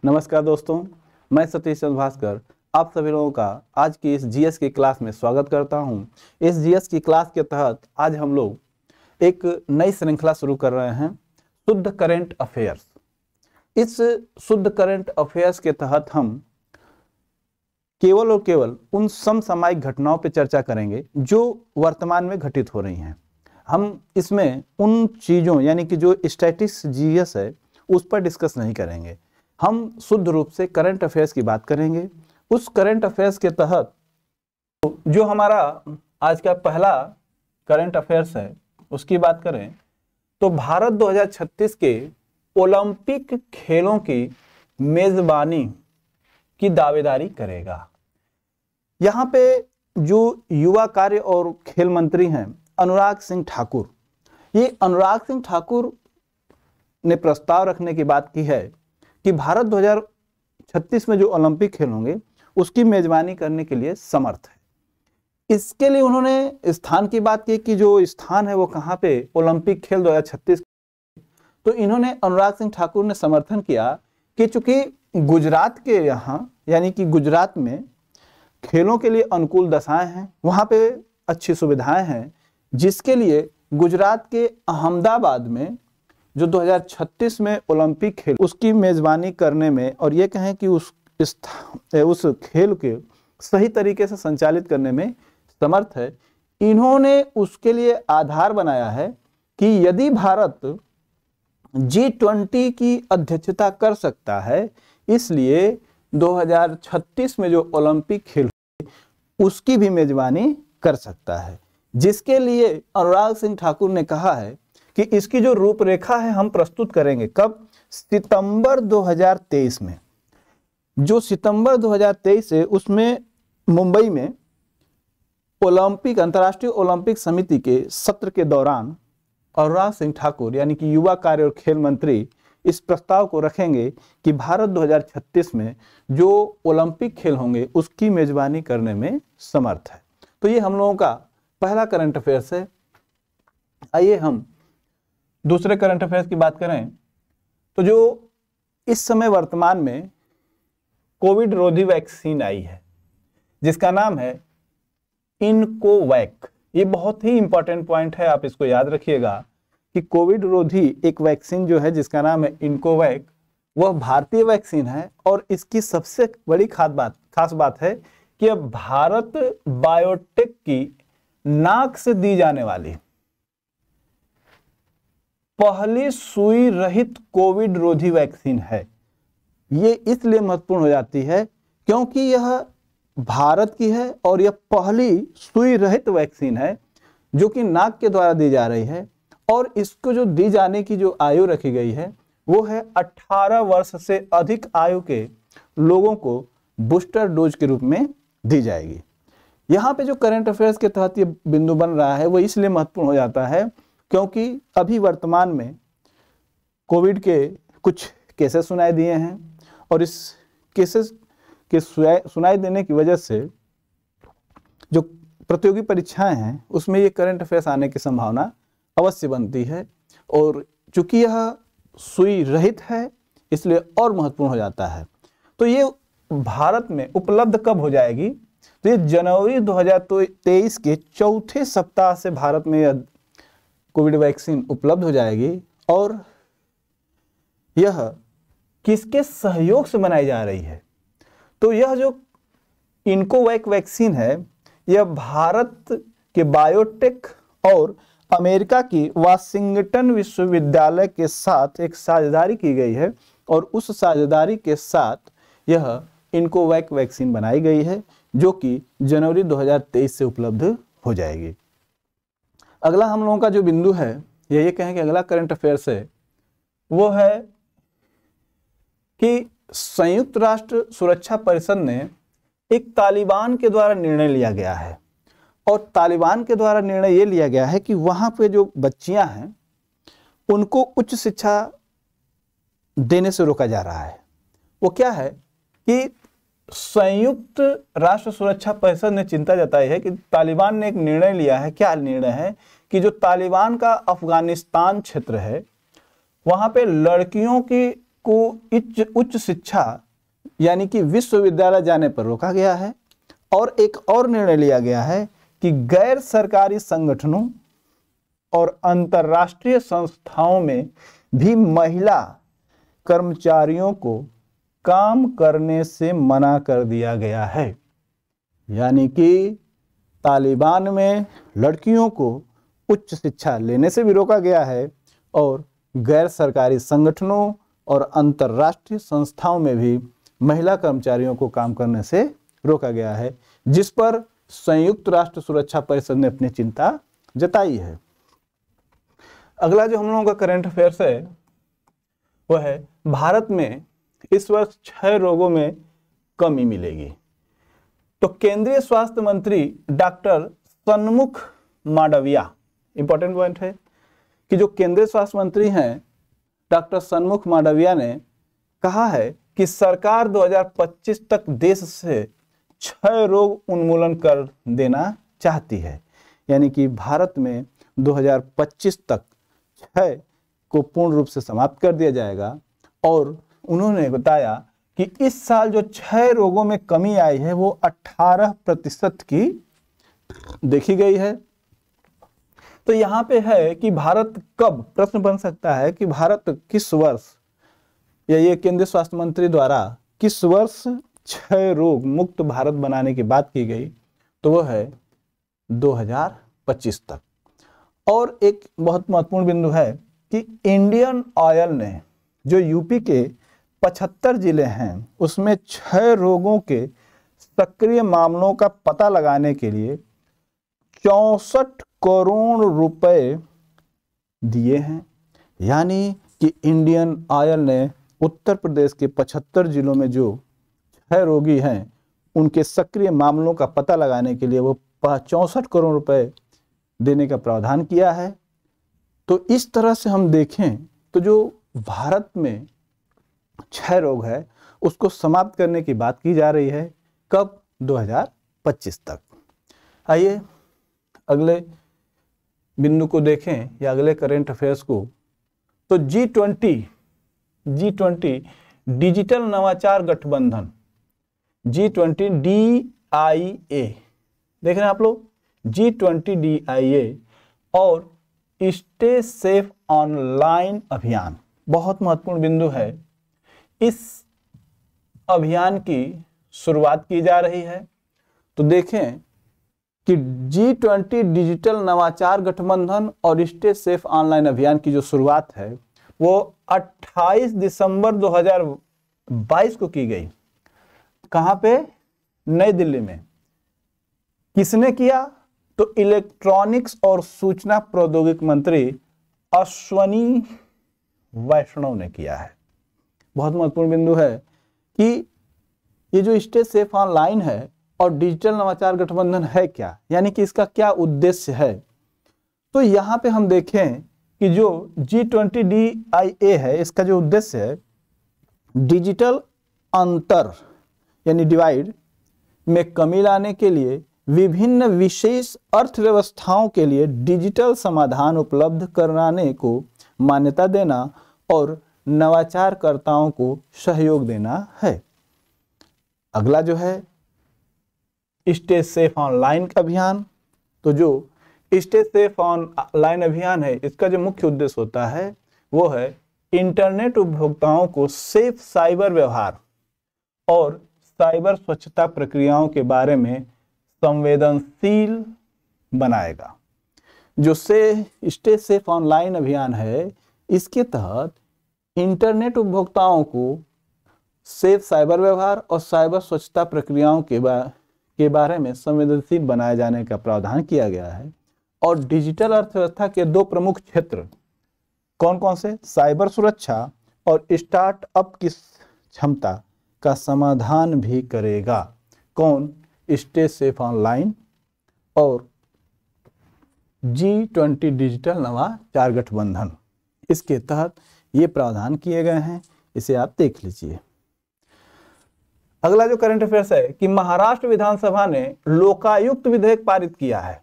नमस्कार दोस्तों, मैं सतीश चंद्र भास्कर आप सभी लोगों का आज की इस जीएस की क्लास में स्वागत करता हूं। इस जीएस की क्लास के तहत आज हम लोग एक नई श्रृंखला शुरू कर रहे हैं, शुद्ध करंट अफेयर्स। इस शुद्ध करंट अफेयर्स के तहत हम केवल और केवल उन समसामयिक घटनाओं पर चर्चा करेंगे जो वर्तमान में घटित हो रही हैं। हम इसमें उन चीज़ों यानी कि जो स्टैटिक्स जीएस है उस पर डिस्कस नहीं करेंगे। हम शुद्ध रूप से करंट अफेयर्स की बात करेंगे। उस करंट अफेयर्स के तहत जो हमारा आज का पहला करंट अफेयर्स है उसकी बात करें तो भारत 2036 के ओलंपिक खेलों की मेजबानी की दावेदारी करेगा। यहाँ पे जो युवा कार्य और खेल मंत्री हैं अनुराग सिंह ठाकुर, ये अनुराग सिंह ठाकुर ने प्रस्ताव रखने की बात की है कि भारत 2036 में जो ओलंपिक खेल होंगे उसकी मेजबानी करने के लिए समर्थ है। इसके लिए उन्होंने स्थान की बात की कि जो स्थान है वो कहाँ पे ओलंपिक खेल 2036, तो इन्होंने अनुराग सिंह ठाकुर ने समर्थन किया कि चूंकि गुजरात के यहाँ यानी कि गुजरात में खेलों के लिए अनुकूल दशाएं हैं, वहाँ पे अच्छी सुविधाएं हैं, जिसके लिए गुजरात के अहमदाबाद में जो 2036 में ओलंपिक खेल उसकी मेजबानी करने में और ये कहें कि उस खेल के सही तरीके से संचालित करने में समर्थ है। इन्होंने उसके लिए आधार बनाया है कि यदि भारत G20 की अध्यक्षता कर सकता है, इसलिए 2036 में जो ओलंपिक खेल उसकी भी मेजबानी कर सकता है, जिसके लिए अनुराग सिंह ठाकुर ने कहा है कि इसकी जो रूपरेखा है हम प्रस्तुत करेंगे। कब? सितंबर 2023 में। जो सितंबर 2023 है उसमें मुंबई में ओलंपिक अंतर्राष्ट्रीय ओलंपिक समिति के सत्र के दौरान अनुराग सिंह ठाकुर यानी कि युवा कार्य और खेल मंत्री इस प्रस्ताव को रखेंगे कि भारत 2036 में जो ओलंपिक खेल होंगे उसकी मेजबानी करने में समर्थ है। तो ये हम लोगों का पहला करंट अफेयर्स है। आइए हम दूसरे करंट अफेयर्स की बात करें तो जो इस समय वर्तमान में कोविड रोधी वैक्सीन आई है जिसका नाम है इनकोवैक। ये बहुत ही इंपॉर्टेंट पॉइंट है, आप इसको याद रखिएगा कि कोविड रोधी एक वैक्सीन जो है जिसका नाम है इनकोवैक, वह भारतीय वैक्सीन है और इसकी सबसे बड़ी खास बात है कि अब भारत बायोटेक की नाक से दी जाने वाली पहली सुई रहित कोविड रोधी वैक्सीन है। ये इसलिए महत्वपूर्ण हो जाती है क्योंकि यह भारत की है और यह पहली सुई रहित वैक्सीन है जो कि नाक के द्वारा दी जा रही है और इसको जो दी जाने की जो आयु रखी गई है वो है 18 वर्ष से अधिक आयु के लोगों को बूस्टर डोज के रूप में दी जाएगी। यहाँ पे जो करंट अफेयर्स के तहत ये बिंदु बन रहा है वो इसलिए महत्वपूर्ण हो जाता है क्योंकि अभी वर्तमान में कोविड के कुछ केसेस सुनाई दिए हैं और इस केसेस के सुनाई देने की वजह से जो प्रतियोगी परीक्षाएं हैं उसमें ये करंट अफेयर्स आने की संभावना अवश्य बनती है और चूंकि यह सुई रहित है इसलिए और महत्वपूर्ण हो जाता है। तो ये भारत में उपलब्ध कब हो जाएगी? तो ये जनवरी 2023 के चौथे सप्ताह से भारत में यह कोविड वैक्सीन उपलब्ध हो जाएगी और यह किसके सहयोग से बनाई जा रही है? तो यह जो इनकोवैक वैक्सीन है यह भारत के बायोटेक और अमेरिका की वाशिंगटन विश्वविद्यालय के साथ एक साझेदारी की गई है और उस साझेदारी के साथ यह इनकोवैक वैक्सीन बनाई गई है जो कि जनवरी 2023 से उपलब्ध हो जाएगी। अगला हम लोगों का जो बिंदु है ये कहें कि अगला करंट अफेयर्स है वो है कि संयुक्त राष्ट्र सुरक्षा परिषद ने एक तालिबान के द्वारा निर्णय लिया गया है और तालिबान के द्वारा निर्णय ये लिया गया है कि वहाँ पे जो बच्चियां हैं उनको उच्च शिक्षा देने से रोका जा रहा है। वो क्या है कि संयुक्त राष्ट्र सुरक्षा परिषद ने चिंता जताई है कि तालिबान ने एक निर्णय लिया है। क्या निर्णय है कि जो तालिबान का अफगानिस्तान क्षेत्र है वहाँ पे लड़कियों की को उच्च शिक्षा यानी कि विश्वविद्यालय जाने पर रोका गया है। और एक और निर्णय लिया गया है कि गैर सरकारी संगठनों और अंतर्राष्ट्रीय संस्थाओं में भी महिला कर्मचारियों को काम करने से मना कर दिया गया है। यानी कि तालिबान में लड़कियों को उच्च शिक्षा लेने से भी रोका गया है और गैर सरकारी संगठनों और अंतर्राष्ट्रीय संस्थाओं में भी महिला कर्मचारियों को काम करने से रोका गया है, जिस पर संयुक्त राष्ट्र सुरक्षा परिषद ने अपनी चिंता जताई है। अगला जो हम लोगों का करंट अफेयर्स है वह है भारत में इस वर्ष 6 रोगों में कमी मिलेगी। तो केंद्रीय स्वास्थ्य मंत्री डॉक्टर सन्मुख मांडविया, इंपॉर्टेंट पॉइंट है कि जो केंद्रीय स्वास्थ्य मंत्री हैं डॉक्टर सन्मुख मांडविया ने कहा है कि सरकार 2025 तक देश से 6 रोग उन्मूलन कर देना चाहती है। यानी कि भारत में 2025 तक 6 को पूर्ण रूप से समाप्त कर दिया जाएगा। और उन्होंने बताया कि इस साल जो 6 रोगों में कमी आई है वो 18% की देखी गई है। तो यहाँ पे है कि भारत कब, प्रश्न बन सकता है कि भारत किस वर्ष, या ये केंद्रीय स्वास्थ्य मंत्री द्वारा किस वर्ष 6 रोग मुक्त भारत बनाने की बात की गई, तो वो है 2025 तक। और एक बहुत महत्वपूर्ण बिंदु है कि इंडियन ऑयल ने जो यूपी के 75 जिले हैं उसमें 6 रोगों के सक्रिय मामलों का पता लगाने के लिए 64 करोड़ रुपए दिए हैं। यानी कि इंडियन ऑयल ने उत्तर प्रदेश के 75 जिलों में जो 6 रोगी हैं उनके सक्रिय मामलों का पता लगाने के लिए वो 64 करोड़ रुपए देने का प्रावधान किया है। तो इस तरह से हम देखें तो जो भारत में 6 रोग है उसको समाप्त करने की बात की जा रही है, कब, 2025 तक। आइए अगले बिंदु को देखें या अगले करंट अफेयर्स को। तो G20 डिजिटल नवाचार गठबंधन, G20 DIA, देख रहे हैं आप लोग, G20 DIA और स्टे सेफ ऑनलाइन अभियान बहुत महत्वपूर्ण बिंदु है। इस अभियान की शुरुआत की जा रही है। तो देखें कि G20 डिजिटल नवाचार गठबंधन और स्टे सेफ ऑनलाइन अभियान की जो शुरुआत है वो 28 दिसंबर 2022 को की गई। कहाँ पे? नई दिल्ली में। किसने किया? तो इलेक्ट्रॉनिक्स और सूचना प्रौद्योगिकी मंत्री अश्वनी वैष्णव ने किया है। बहुत महत्वपूर्ण बिंदु है कि ये जो स्टे सेफ ऑनलाइन है और डिजिटल नवाचार गठबंधन है क्या, यानी कि इसका क्या उद्देश्य है। तो यहाँ पे हम देखें कि जो G20 DIA है इसका जो उद्देश्य है डिजिटल अंतर यानी डिवाइड में कमी लाने के लिए विभिन्न विशेष अर्थव्यवस्थाओं के लिए डिजिटल समाधान उपलब्ध कराने को मान्यता देना और नवाचारकर्ताओं को सहयोग देना है। अगला जो है स्टे सेफ ऑनलाइन अभियान। तो जो स्टे सेफ ऑनलाइन अभियान है इसका जो मुख्य उद्देश्य होता है वो है इंटरनेट उपभोक्ताओं को सेफ साइबर व्यवहार और साइबर स्वच्छता प्रक्रियाओं के बारे में संवेदनशील बनाएगा। जो स्टे सेफ ऑनलाइन अभियान है इसके तहत इंटरनेट उपभोक्ताओं को सेफ साइबर व्यवहार और साइबर स्वच्छता प्रक्रियाओं के बारे में संवेदनशील बनाए जाने का प्रावधान किया गया है। और डिजिटल अर्थव्यवस्था के 2 प्रमुख क्षेत्र कौन कौन से? साइबर सुरक्षा और स्टार्टअप की क्षमता का समाधान भी करेगा। कौन? स्टे सेफ ऑनलाइन और G20 डिजिटल नवाचार गठबंधन। इसके तहत ये प्रावधान किए गए हैं, इसे आप देख लीजिए। अगला जो करंट अफेयर्स है कि महाराष्ट्र विधानसभा ने लोकायुक्त विधेयक पारित किया है।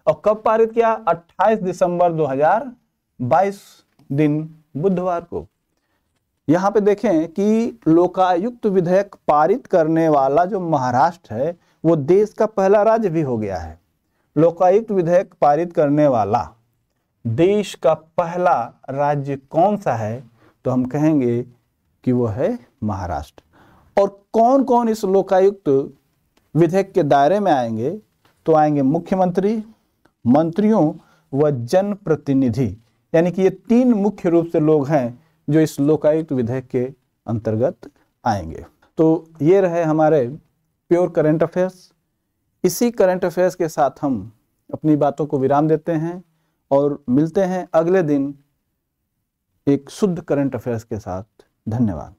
और कब पारित किया? 28 दिसंबर 2022 दिन बुधवार को। यहाँ पे देखें कि लोकायुक्त विधेयक पारित करने वाला जो महाराष्ट्र है वो देश का पहला राज्य भी हो गया है। लोकायुक्त विधेयक पारित करने वाला देश का पहला राज्य कौन सा है, तो हम कहेंगे कि वो है महाराष्ट्र। और कौन कौन इस लोकायुक्त विधेयक के दायरे में आएंगे, तो आएंगे मुख्यमंत्री, मंत्रियों व जनप्रतिनिधि, यानी कि ये 3 मुख्य रूप से लोग हैं जो इस लोकायुक्त विधेयक के अंतर्गत आएंगे। तो ये रहे हमारे प्योर करंट अफेयर्स। इसी करंट अफेयर्स के साथ हम अपनी बातों को विराम देते हैं और मिलते हैं अगले दिन एक शुद्ध करंट अफेयर्स के साथ। धन्यवाद।